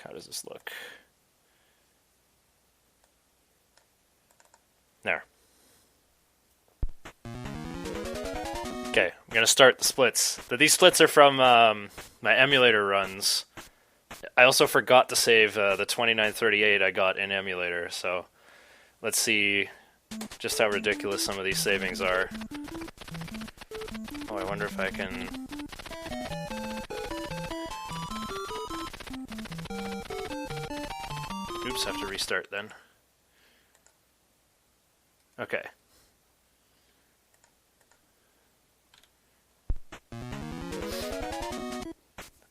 How does this look? There. Okay, I'm gonna start the splits. These splits are from my emulator runs. I also forgot to save the 2938 I got in emulator, so let's see just how ridiculous some of these savings are. Oh, I wonder if I can... Oops, have to restart then. Okay.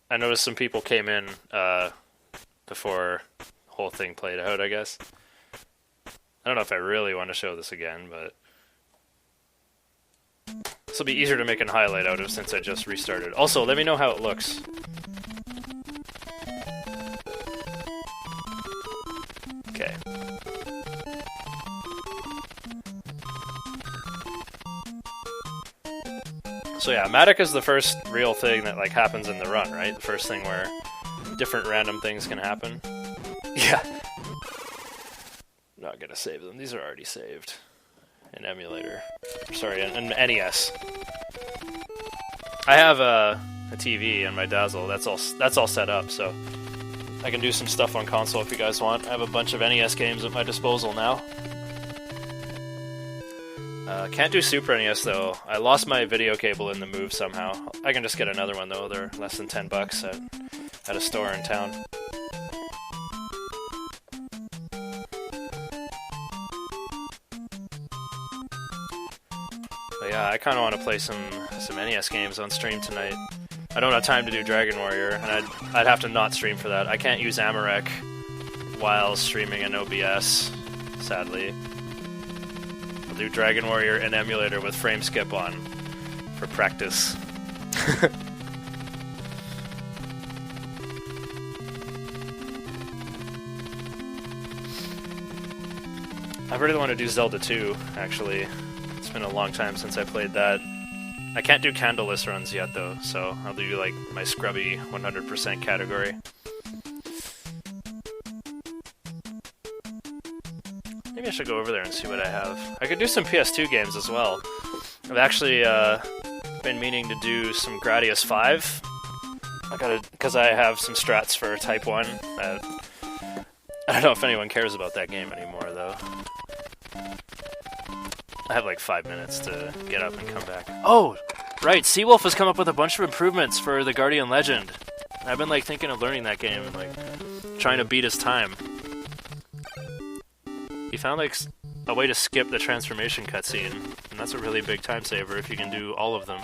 I noticed some people came in before the whole thing played out, I guess. I don't know if I really want to show this again, but this will be easier to make a highlight out of since I just restarted. Also, let me know how it looks. Okay. So yeah, Matic is the first real thing that like happens in the run, right? The first thing where different random things can happen. Yeah. Not gonna save them. These are already saved in emulator. Sorry, in NES. I have a TV and my Dazzle. That's all set up, so I can do some stuff on console if you guys want. I have a bunch of NES games at my disposal now. Can't do Super NES though. I lost my video cable in the move somehow. I can just get another one though. They're less than $10 at a store in town. But yeah, I kind of want to play some NES games on stream tonight. I don't have time to do Dragon Warrior, and I'd have to not stream for that. I can't use Amarek while streaming in OBS, sadly. I'll do Dragon Warrior in emulator with frame skip on for practice. I really want to do Zelda 2, actually. It's been a long time since I played that. I can't do candleless runs yet, though, so I'll do, like, my scrubby 100% category. Maybe I should go over there and see what I have. I could do some PS2 games as well. I've actually been meaning to do some Gradius 5. Because I have some strats for Type 1. I don't know if anyone cares about that game anymore, though. I have like 5 minutes to get up and come back. Oh, right, Seawolf has come up with a bunch of improvements for the Guardian Legend. I've been like thinking of learning that game and like trying to beat his time. He found like a way to skip the transformation cutscene, and that's a really big time saver if you can do all of them.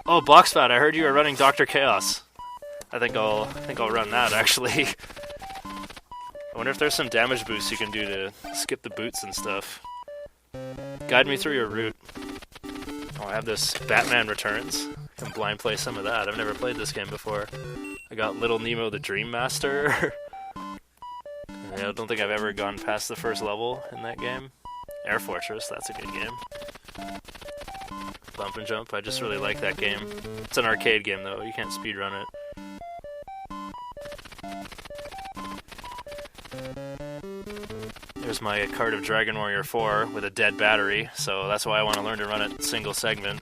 Oh, Boxfat, I heard you were running Dr. Chaos. I think I'll run that actually. I wonder if there's some damage boosts you can do to skip the boots and stuff. Guide me through your route. Oh, I have this Batman Returns. I can blind play some of that. I've never played this game before. I got Little Nemo the Dream Master. I don't think I've ever gone past the first level in that game. Air Fortress, that's a good game. Bump and Jump, I just really like that game. It's an arcade game though, you can't speedrun it. There's my card of Dragon Warrior 4 with a dead battery, so that's why I want to learn to run it single segment.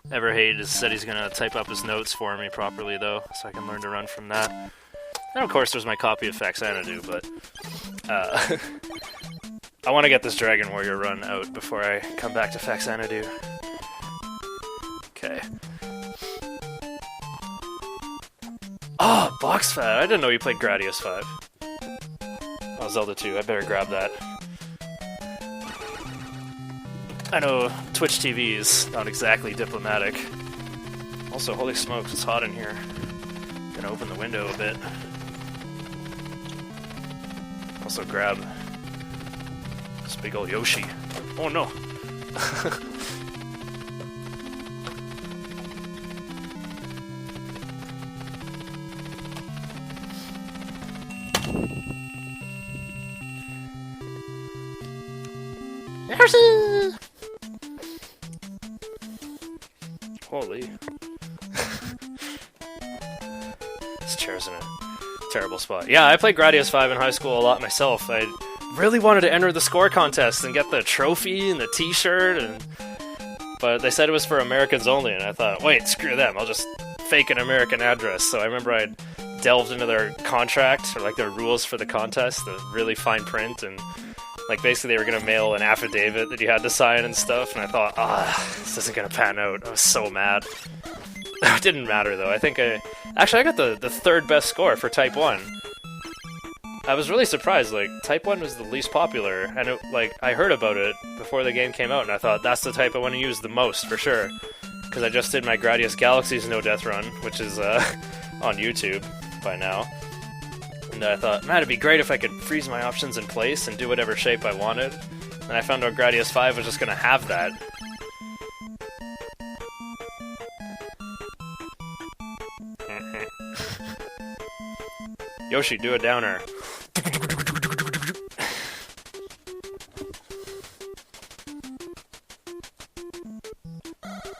Everhade has said he's going to type up his notes for me properly though, so I can learn to run from that. And of course there's my copy of Faxanadu, but I want to get this Dragon Warrior run out before I come back to Faxanadu. Okay. Oh, Boxfat! I didn't know you played Gradius 5. Oh, Zelda 2, I better grab that. I know Twitch TV is not exactly diplomatic. Also, holy smokes, it's hot in here. Gonna open the window a bit. Also grab this big old Yoshi. Oh no! Yoshi! Holy. This chair's in a terrible spot. Yeah, I played Gradius 5 in high school a lot myself. I really wanted to enter the score contest and get the trophy and the t-shirt, but they said it was for Americans only, and I thought, wait, screw them, I'll just fake an American address. So I remember I delved into their contract, or like their rules for the contest, the really fine print, and like basically they were gonna mail an affidavit that you had to sign and stuff, and I thought, this isn't gonna pan out. I was so mad. It didn't matter though. I think I got the third best score for Type 1. I was really surprised, like, Type 1 was the least popular, and it, like, I heard about it before the game came out, and I thought, that's the type I want to use the most, for sure. Because I just did my Gradius Galaxies No Death run, which is, on YouTube by now. And I thought, man, it'd be great if I could freeze my options in place and do whatever shape I wanted. And I found out Gradius 5 was just gonna have that. Yoshi, do a downer.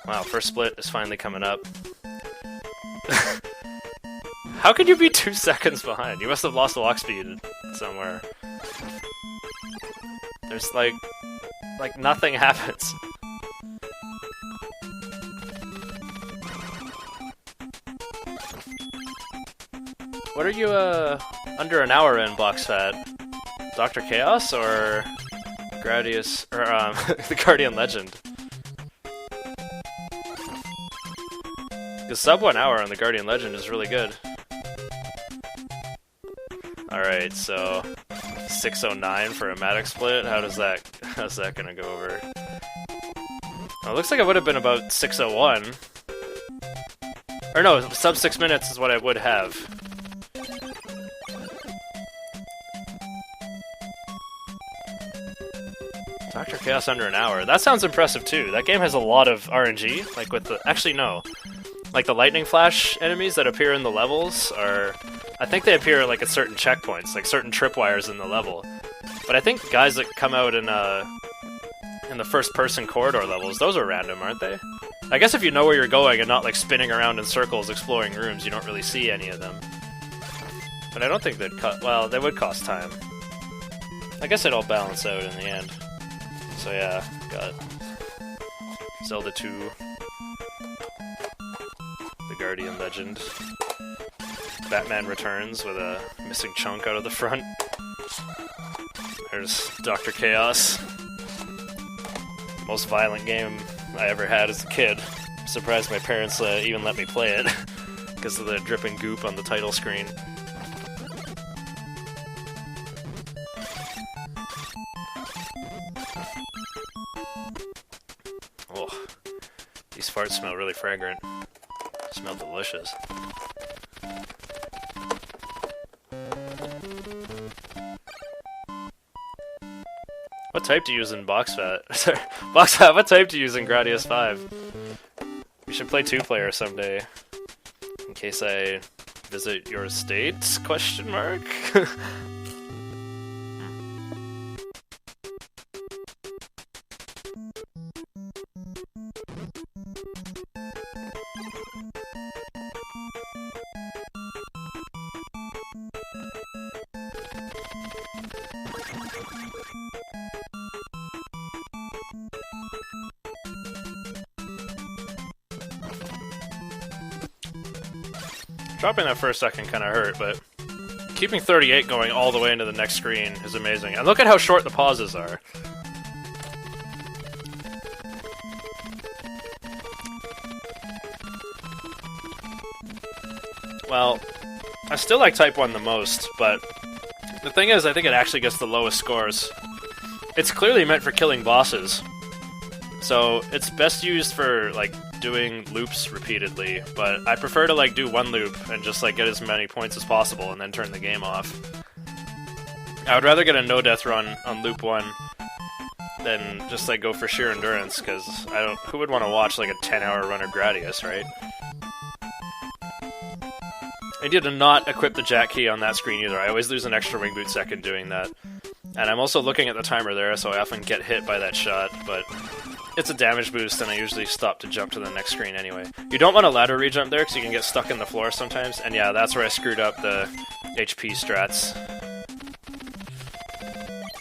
Wow, first split is finally coming up. How could you be 2 seconds behind? You must have lost lock speed somewhere. There's like nothing happens. What are you, under an hour in, Box Fat? Dr. Chaos, or Gradius, or, the Guardian Legend? Because sub 1 hour on the Guardian Legend is really good. Alright, so 609 for a Matic split, how's that gonna go over? Oh, it looks like it would have been about 601. Or no, sub 6 minutes is what I would have. Dr. Chaos under an hour. That sounds impressive too. That game has a lot of RNG, like with the... Actually, no. Like the lightning flash enemies that appear in the levels are... I think they appear like at certain checkpoints, like certain tripwires in the level. But I think guys that come out in the first-person corridor levels, those are random, aren't they? I guess if you know where you're going and not like spinning around in circles exploring rooms, you don't really see any of them. But I don't think they'd well, they would cost time. I guess it'll balance out in the end. So yeah, got Zelda 2, the Guardian Legend, Batman Returns with a missing chunk out of the front. There's Dr. Chaos, most violent game I ever had as a kid. I'm surprised my parents even let me play it because of the dripping goop on the title screen. Oh, these farts smell really fragrant. Smell delicious. What type do you use in Box Fat? Sorry, Box Fat, what type do you use in Gradius 5? We should play 2-player someday. In case I visit your estate? Question mark? Dropping that for a second kind of hurt, but keeping 38 going all the way into the next screen is amazing. And look at how short the pauses are. Well, I still like Type 1 the most, but the thing is, I think it actually gets the lowest scores. It's clearly meant for killing bosses, so it's best used for, like, doing loops repeatedly, but I prefer to like do one loop and just like get as many points as possible and then turn the game off. I would rather get a no-death run on loop 1 than just like go for sheer endurance, because who would want to watch like a 10-hour run of Gradius, right? I need to not equip the jack key on that screen either. I always lose an extra wing boot second doing that. And I'm also looking at the timer there, so I often get hit by that shot, but it's a damage boost, and I usually stop to jump to the next screen anyway. You don't want a ladder rejump there, because you can get stuck in the floor sometimes, and yeah, that's where I screwed up the HP strats.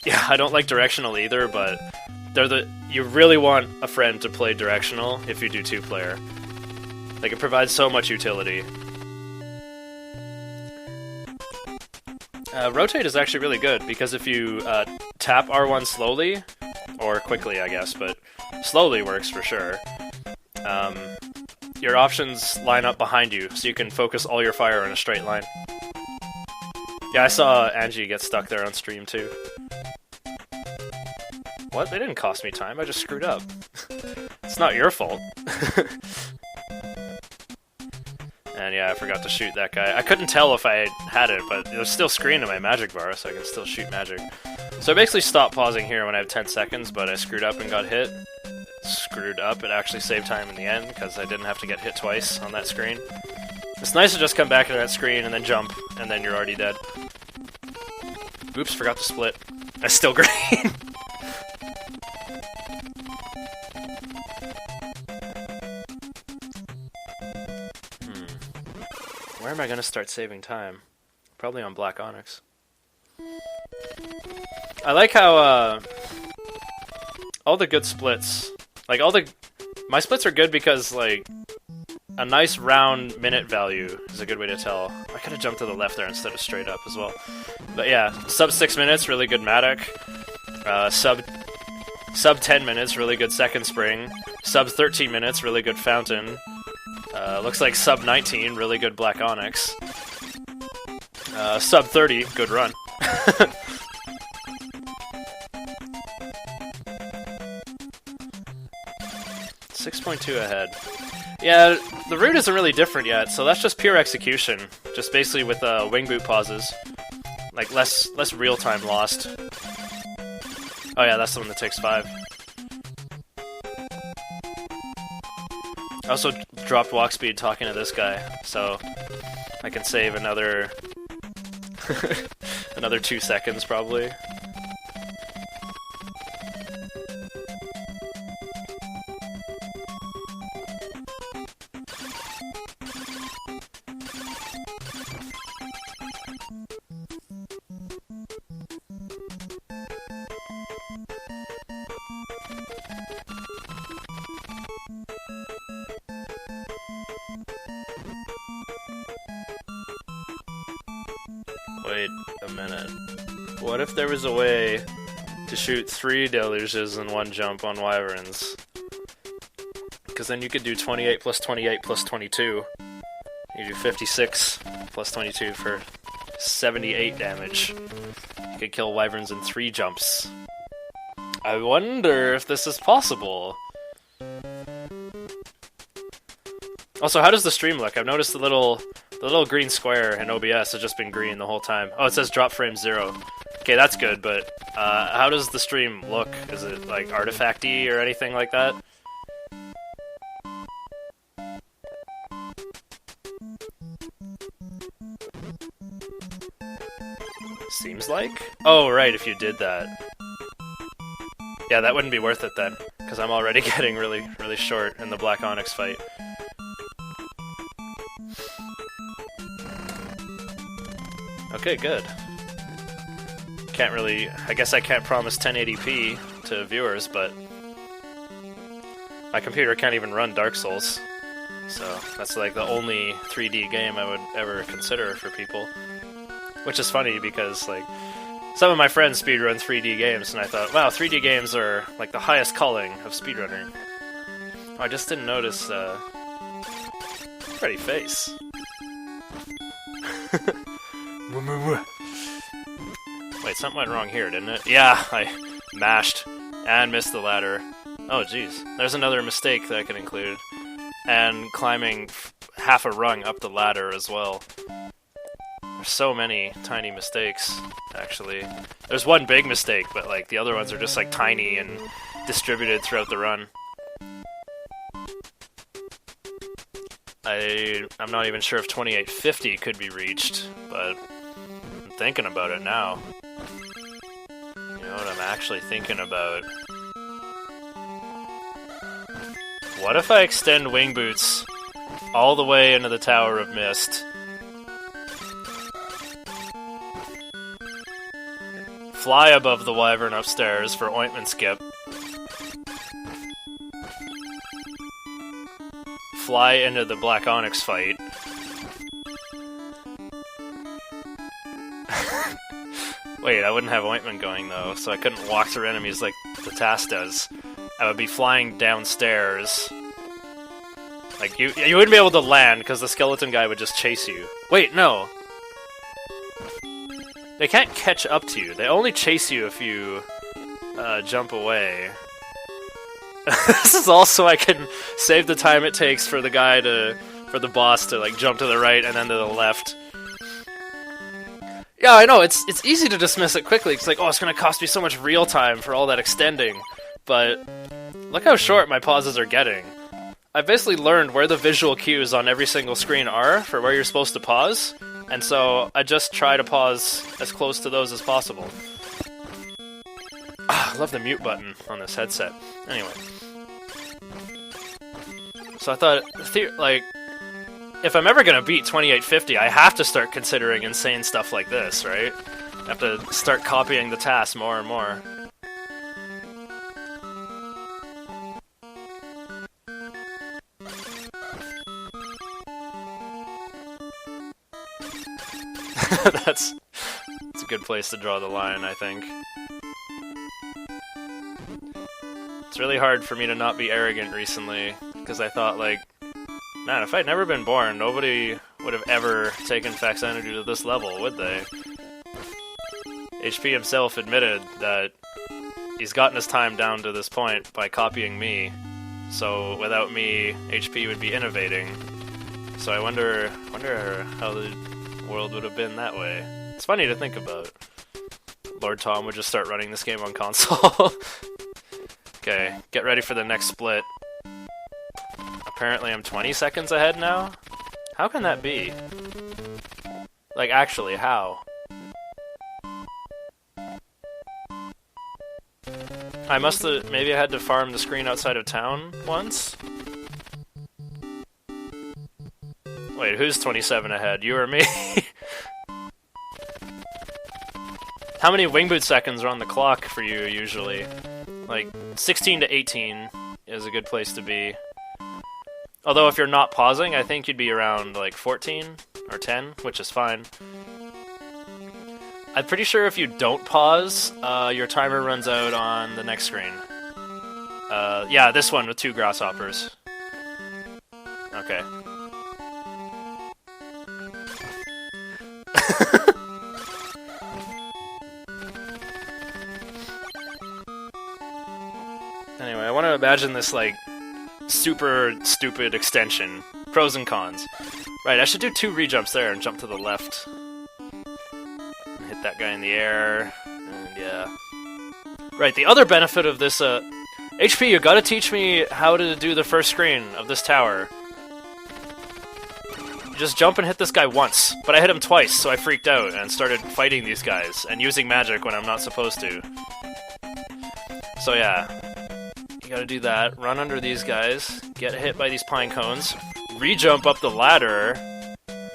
Yeah, I don't like directional either, but you really want a friend to play directional if you do 2-player. Like, it provides so much utility. Rotate is actually really good, because if you tap R1 slowly, or quickly I guess, but slowly works for sure, your options line up behind you, so you can focus all your fire in a straight line. Yeah, I saw Angie get stuck there on stream too. What? They didn't cost me time, I just screwed up. It's not your fault. And yeah, I forgot to shoot that guy. I couldn't tell if I had it, but it was still screened in my magic bar, so I can still shoot magic. So I basically stopped pausing here when I have 10 seconds, but I screwed up and got hit. Screwed up, it actually saved time in the end, because I didn't have to get hit twice on that screen. It's nice to just come back to that screen and then jump, and then you're already dead. Oops, forgot to split. I still green. Where am I gonna start saving time? Probably on Black Onyx. I like how all the good splits, like my splits are good because like a nice round minute value is a good way to tell. I could have jumped to the left there instead of straight up as well. But yeah, sub 6 minutes, really good Matic. Sub 10 minutes, really good Second Spring. Sub 13 minutes, really good Fountain. Looks like sub 19, really good Black Onyx. Sub 30, good run. 6.2 ahead. Yeah, the route isn't really different yet, so that's just pure execution. Just basically with wing boot pauses. Like, less real time lost. Oh yeah, that's the one that takes 5. I also dropped walk speed talking to this guy, so I can save another another 2 seconds probably. Wait a minute. What if there was a way to shoot 3 deluges in one jump on wyverns? Because then you could do 28 plus 28 plus 22. You do 56 plus 22 for 78 damage. You could kill wyverns in 3 jumps. I wonder if this is possible. Also, how does the stream look? I've noticed the little green square in OBS has just been green the whole time. Oh, it says drop frame 0. Okay, that's good, but how does the stream look? Is it like artifacty or anything like that? Seems like? Oh, right, if you did that. Yeah, that wouldn't be worth it then, because I'm already getting really, really short in the Black Onyx fight. Okay, good. Can't really... I guess I can't promise 1080p to viewers, but... my computer can't even run Dark Souls. So, that's like the only 3D game I would ever consider for people. Which is funny, because, like... some of my friends speedrun 3D games, and I thought, wow, 3D games are, like, the highest calling of speedrunning. Oh, I just didn't notice, pretty face. Wait, something went wrong here, didn't it? Yeah, I mashed and missed the ladder. Oh, jeez. There's another mistake that I can include. And climbing half a rung up the ladder as well. There's so many tiny mistakes, actually. There's one big mistake, but like the other ones are just like tiny and distributed throughout the run. I'm not even sure if 2850 could be reached, but I'm thinking about it now. You know what I'm actually thinking about? What if I extend wing boots all the way into the Tower of Mist? Fly above the wyvern upstairs for ointment skip. Fly into the Black Onyx fight. Wait, I wouldn't have ointment going though, so I couldn't walk through enemies like the task does. I would be flying downstairs. Like, you wouldn't be able to land, because the skeleton guy would just chase you. Wait, no! They can't catch up to you. They only chase you if you jump away. This is also I can save the time it takes for the guy for the boss to like jump to the right and then to the left. Yeah, I know, it's easy to dismiss it quickly. It's like, oh, it's gonna cost me so much real time for all that extending. But look how short my pauses are getting. I've basically learned where the visual cues on every single screen are for where you're supposed to pause, and so I just try to pause as close to those as possible. I love the mute button on this headset. Anyway. So I thought, like, if I'm ever gonna beat 2850, I have to start considering insane stuff like this, right? I have to start copying the task more and more. That's a good place to draw the line, I think. It's really hard for me to not be arrogant recently, because I thought, like, man, if I'd never been born, nobody would have ever taken Faxanadu to this level, would they? HP himself admitted that he's gotten his time down to this point by copying me, so without me, HP would be innovating. So I wonder how the world would have been that way. It's funny to think about. Lord Tom would just start running this game on console. Okay, get ready for the next split. Apparently I'm 20 seconds ahead now? How can that be? Like, actually, how? I must have... maybe I had to farm the screen outside of town once? Wait, who's 27 ahead? You or me? How many wing boot seconds are on the clock for you, usually? Like, 16 to 18 is a good place to be. Although if you're not pausing, I think you'd be around, like, 14 or 10, which is fine. I'm pretty sure if you don't pause, your timer runs out on the next screen. Yeah, this one with 2 grasshoppers. Okay. Anyway, I want to imagine this, like, super stupid extension. Pros and cons. Right, I should do 2 rejumps there and jump to the left. Hit that guy in the air, and yeah. Right, the other benefit of this, HP, you gotta teach me how to do the first screen of this tower. You just jump and hit this guy once, but I hit him twice, so I freaked out and started fighting these guys, and using magic when I'm not supposed to. So yeah. You gotta do that, run under these guys, get hit by these pine cones, re-jump up the ladder,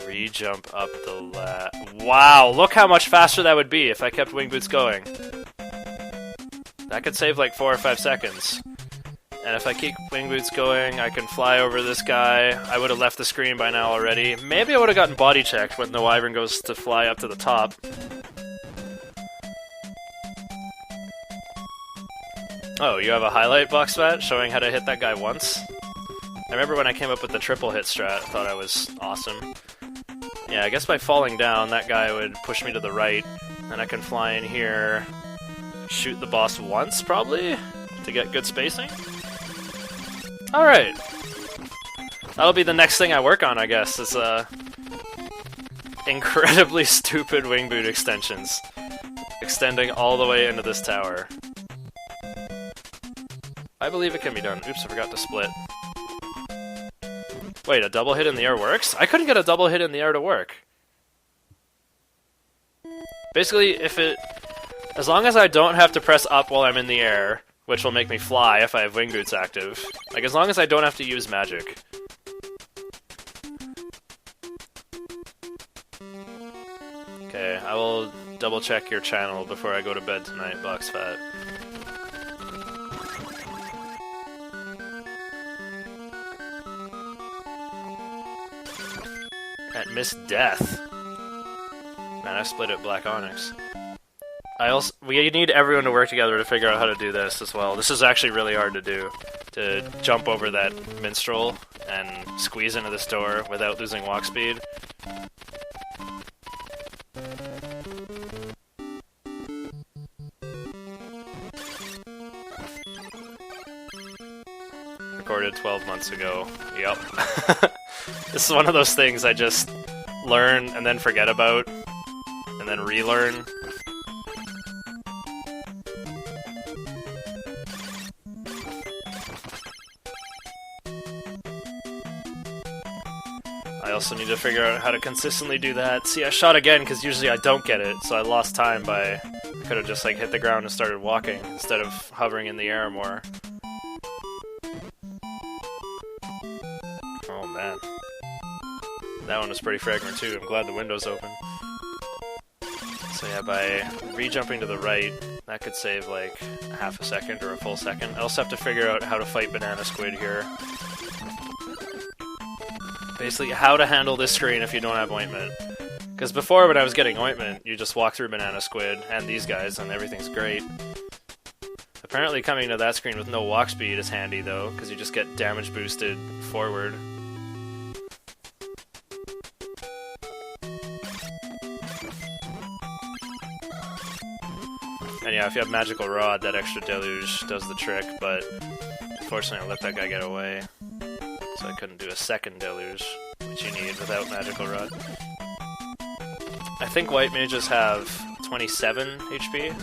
re-jump up the ladder. Wow, look how much faster that would be if I kept wing boots going. That could save like 4 or 5 seconds. And if I keep wing boots going, I can fly over this guy. I would have left the screen by now already. Maybe I would have gotten body checked when the wyvern goes to fly up to the top. Oh, you have a highlight box vat showing how to hit that guy once? I remember when I came up with the triple hit strat, I thought I was awesome. Yeah, I guess by falling down, that guy would push me to the right, and I can fly in here, shoot the boss once, probably, to get good spacing? Alright. That'll be the next thing I work on, I guess, is, incredibly stupid wing boot extensions. Extending all the way into this tower. I believe it can be done. Oops, I forgot to split. Wait, a double hit in the air works? I couldn't get a double hit in the air to work. Basically, as long as I don't have to press up while I'm in the air, which will make me fly if I have wing boots active. Like, as long as I don't have to use magic. Okay, I will double check your channel before I go to bed tonight, BoxFat. At Miss Death. Man, I split at Black Onyx. We need everyone to work together to figure out how to do this as well. This is actually really hard to do. To jump over that minstrel and squeeze into this door without losing walk speed. Recorded 12 months ago. Yep. This is one of those things I just learn and then forget about, and then relearn. I also need to figure out how to consistently do that. See, I shot again because usually I don't get it, so I lost time by... I could have just like hit the ground and started walking instead of hovering in the air more. Oh man. That one was pretty fragrant too. I'm glad the window's open. So yeah, by re-jumping to the right, that could save like half a second or a full second. I also have to figure out how to fight Banana Squid here. Basically, how to handle this screen if you don't have ointment. Because before, when I was getting ointment, you just walk through Banana Squid and these guys, and everything's great. Apparently coming to that screen with no walk speed is handy, though, because you just get damage boosted forward. And yeah, if you have Magical Rod, that extra deluge does the trick, but unfortunately I let that guy get away. So I couldn't do a second deluge, which you need without Magical Rod. I think white mages have 27 HP.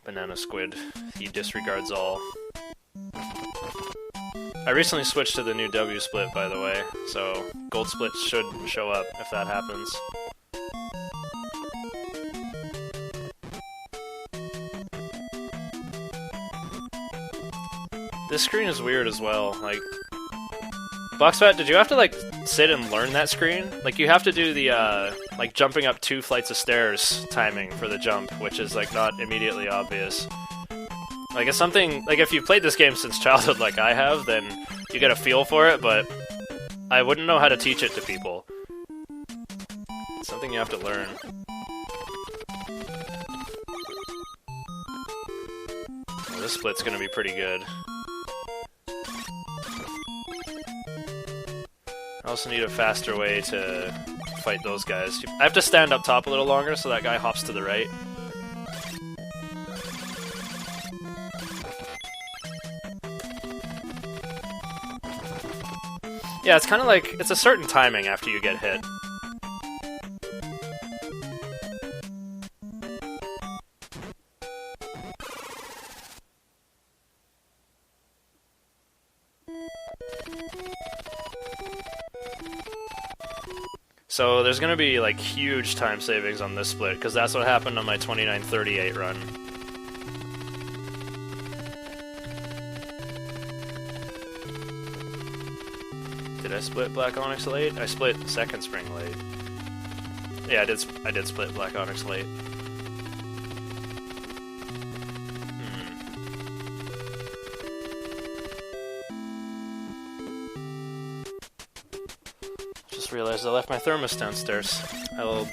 Banana Squid, he disregards all. I recently switched to the new W split, by the way, so gold split should show up if that happens. This screen is weird as well, like... BoxFat, did you have to, like, sit and learn that screen? Like, you have to do the, like, jumping up 2 flights of stairs timing for the jump, which is, like, not immediately obvious. Like, it's something... Like, if you've played this game since childhood like I have, then you get a feel for it, but I wouldn't know how to teach it to people. It's something you have to learn. Well, this split's gonna be pretty good. I also need a faster way to fight those guys. I have to stand up top a little longer so that guy hops to the right. Yeah, it's kind of like, it's a certain timing after you get hit. So there's gonna be like huge time savings on this split, because that's what happened on my 2938 run. Did I split Black Onyx late? I split second spring late. Yeah, I did split Black Onyx late. Realized I left my thermos downstairs. I'll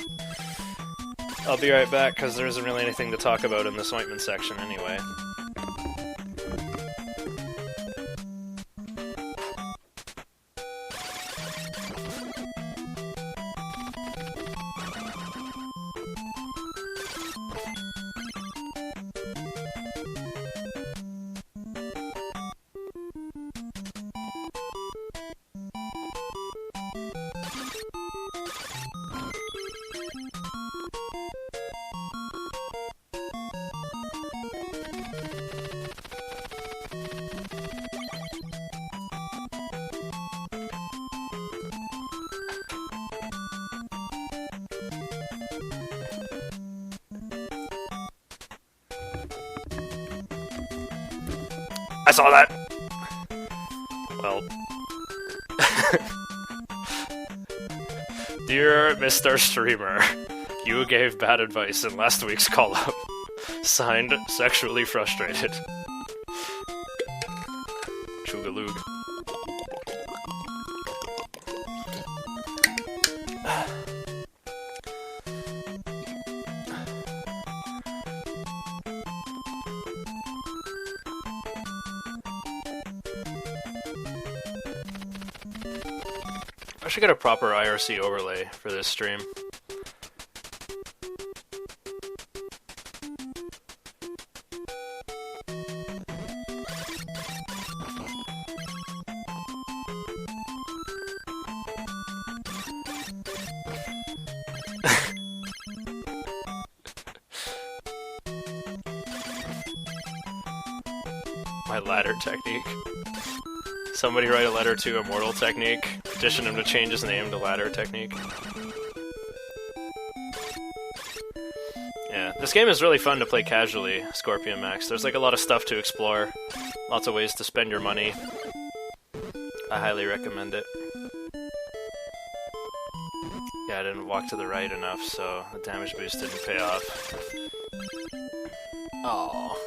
be right back, because there isn't really anything to talk about in this ointment section anyway. I saw that! Well. Dear Mr. Streamer, you gave bad advice in last week's call-up. Signed, Sexually Frustrated. Chugaloog. I should get a proper IRC overlay for this stream. My ladder technique. Somebody write a letter to Immortal Technique. Petition him to change his name to Ladder Technique. Yeah, this game is really fun to play casually, Scorpion Max. There's like a lot of stuff to explore. Lots of ways to spend your money. I highly recommend it. Yeah, I didn't walk to the right enough, so the damage boost didn't pay off. Aww.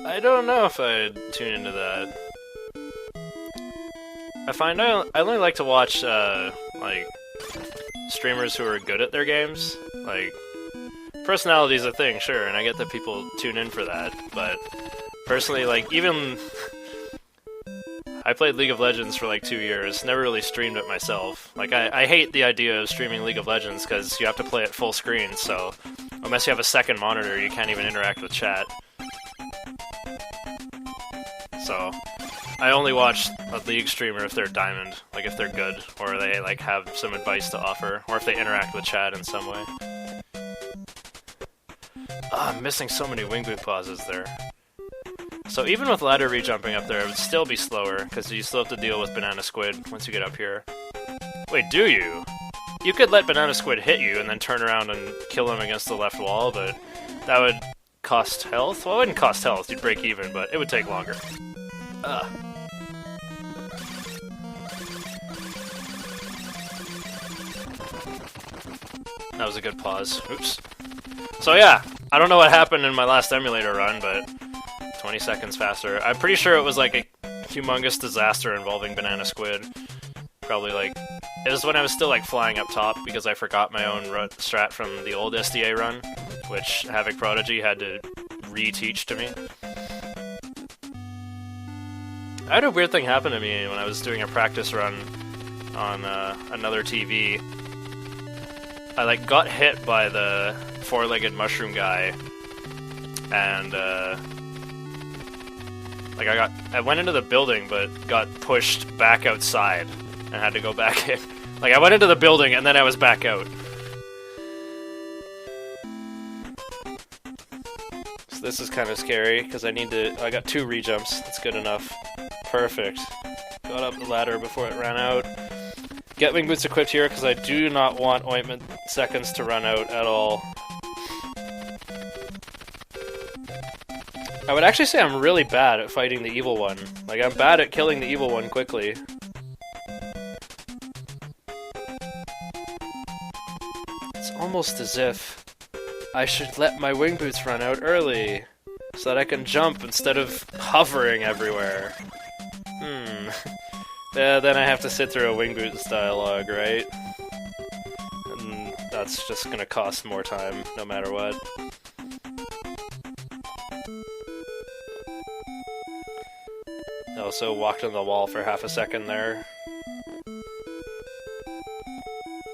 I don't know if I'd tune into that. I find I only like to watch, like, streamers who are good at their games. Like, personality's a thing, sure, and I get that people tune in for that, but personally, like, even... I played League of Legends for like 2 years, never really streamed it myself. Like, I hate the idea of streaming League of Legends because you have to play it full screen, so unless you have a second monitor, you can't even interact with chat. So, I only watch a League streamer if they're diamond, like if they're good, or they like have some advice to offer, or if they interact with chat in some way. I'm missing so many wing boot pauses there. So even with ladder re-jumping up there, it would still be slower, because you still have to deal with Banana Squid once you get up here. Wait, do you? You could let Banana Squid hit you and then turn around and kill him against the left wall, but that would cost health? Well, it wouldn't cost health, you'd break even, but it would take longer. Ugh. That was a good pause. Oops. So yeah, I don't know what happened in my last emulator run, but 20 seconds faster. I'm pretty sure it was like a humongous disaster involving Banana Squid. Probably like... It was when I was still like flying up top because I forgot my own strat from the old SDA run, which Havoc Prodigy had to re-teach to me. I had a weird thing happen to me when I was doing a practice run on another TV. I like got hit by the four-legged mushroom guy, and like I went into the building but got pushed back outside and had to go back in. Like I went into the building and then I was back out. So this is kind of scary because I got 2 re-jumps. That's good enough. Perfect. Got up the ladder before it ran out. Get wing boots equipped here because I do not want ointment seconds to run out at all. I would actually say I'm really bad at fighting the evil one. Like, I'm bad at killing the evil one quickly. It's almost as if I should let my wing boots run out early so that I can jump instead of hovering everywhere. Yeah, then I have to sit through a wing boots dialogue, right? And that's just gonna cost more time, no matter what. I also walked on the wall for half a second there.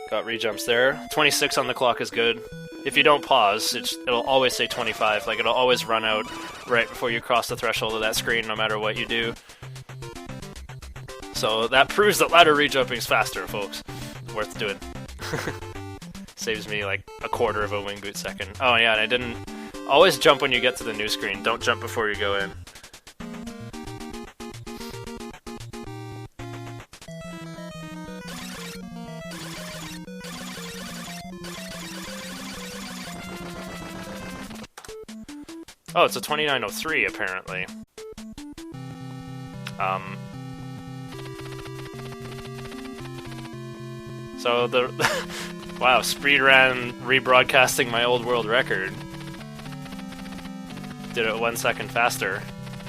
Got re-jumps there. 26 on the clock is good. If you don't pause, it'll always say 25. Like, it'll always run out right before you cross the threshold of that screen, no matter what you do. So that proves that ladder re-jumping is faster, folks. Worth doing. Saves me like a quarter of a wing boot second. Oh yeah, and I didn't... Always jump when you get to the new screen. Don't jump before you go in. Oh, it's a 2903 apparently. So the wow, speedrun rebroadcasting my old world record. Did it 1 second faster.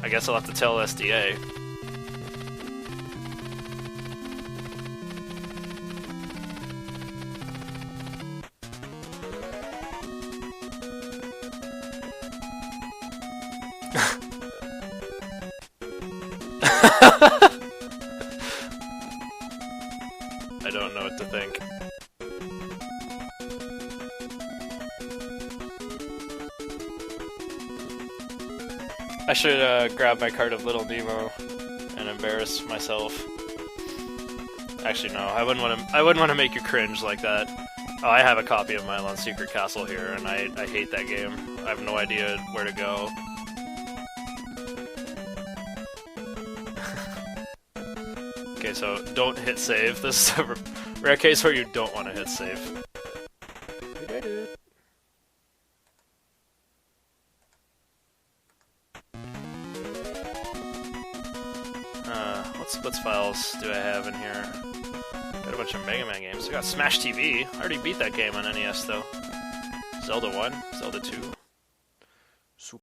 I guess I'll have to tell SDA. I don't know what to think. I should grab my card of Little Nemo and embarrass myself. Actually, no. I wouldn't want to make you cringe like that. Oh, I have a copy of Mylon Secret Castle here, and I hate that game. I have no idea where to go. Okay, so don't hit save. This is a rare case where you don't want to hit save. What files do I have in here? Got a bunch of Mega Man games. I got Smash TV. I already beat that game on NES though. Zelda 1, Zelda 2.